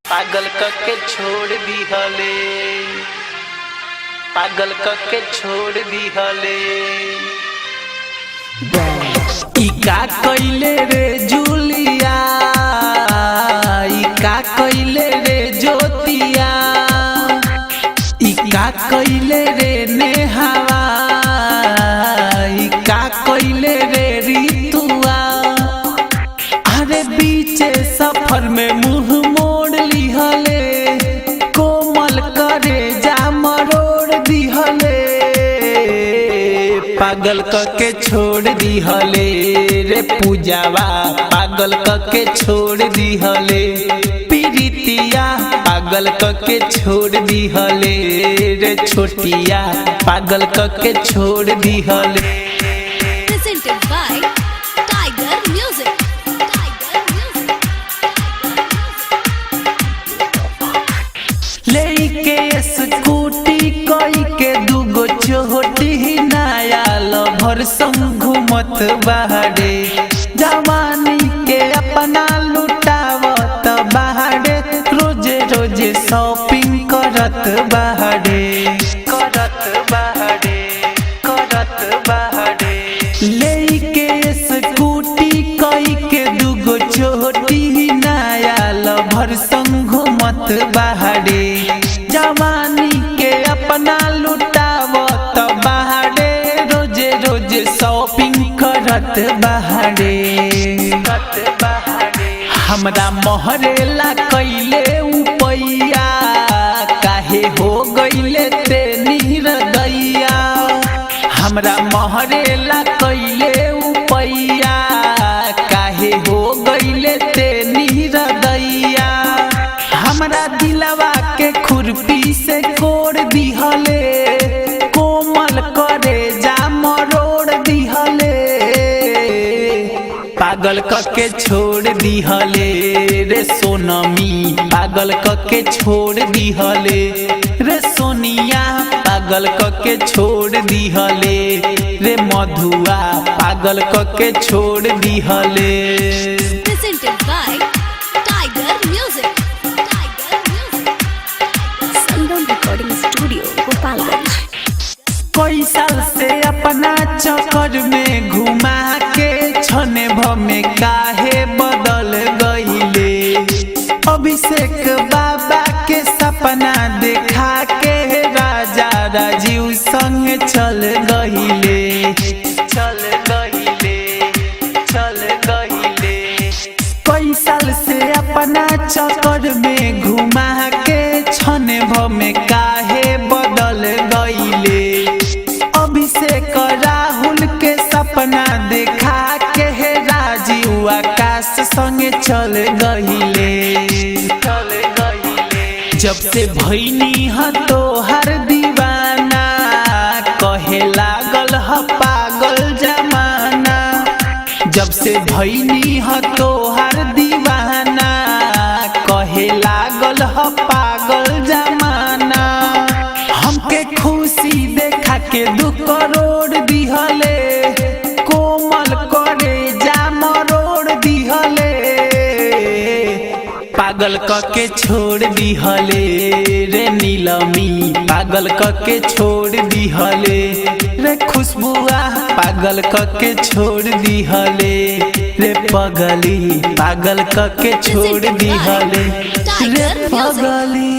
पागल करके छोड़ दी हले, पागल करके छोड़ दी हले। ई का कइले रे जूलिया, ई का कइले रे ज्योतिया, ई का कइले रे नेहावा, ई का कइले रे ऋतुआ। अरे बीचे सफर में मुंह मोड़ लिहले, कोमल करे जा मरोड़ दिहले। पागल करके छोड़ दिहले रे पूजावा, पागल करके छोड़ दिहले। प्रीतिया पागल करके छोड़ दिहले रे छोटिया, पागल करके छोड़ दिहले। Presented by Tiger Music. लेके स्कूटी कोई के दुगो चोटी, नया लभर संग घूमत बाहरे। जवानी के अपना लुटावत बाहरे, रोजे रोजे शॉपिंग करत बाहरे, करत बाहरे, करत बाहरे। लेके स्कूटी कोई के दुगो चोटी, नया लभर संग घूमत बाहरे। जवानी के अपना लुटावत बाहरे, रोजे रोजे शॉपिंग करत बाहरे। हमरा मोहरेला कइले उपैया, काहे हो गइले ते निर्दया। हमरा मोहरेला कइले उपैया, काहे हो गइले ते निर्दया। हमरा दिलवा के खुरपी से कोड़ दिहले, कोमल करे जा मरोड़ दिहले। पागल करके छोड़ दिहले रे सोनमी, पागल करके छोड़ दिहले रे सोनिया, पागल करके छोड़ दिहले रे मधुआ, पागल करके छोड़ दिहले। Presented by Tiger Music. Sundown Recording Studio, Gopalganj. कोई साल से अपना चक्कर में घुमा के, छने भमे काहे बदल गईले। अभिषेक बाबा के सपना देखा के, राजा राजीव संग चल गईले, चल गईले, चल गईले। कोई साल से अपना चक्कर में घुमा के, छने भमे काहे बदल गईले। अभिषेक राहुल के सपना देखा के, राजीव आकाश संगे चल गईले, चल गईले। जब से भईनी ह तोहर दीवाना, कहे लागल ह पागल जमाना। जब से भईनी ह तोहर दीवाना, कहे लागल ह पागल जमाना। हमके खुशी देखा के 2 करोड़ दिहले, कोमल करे जा मरोड़ दिहले। पागल करके छोड़ दिहले रे नीलमी, पागल करके छोड़ दिहले रे खुशबुआ, पागल करके छोड़ दिहले रे पगली, पागल करके छोड़ दिहले रे पगली।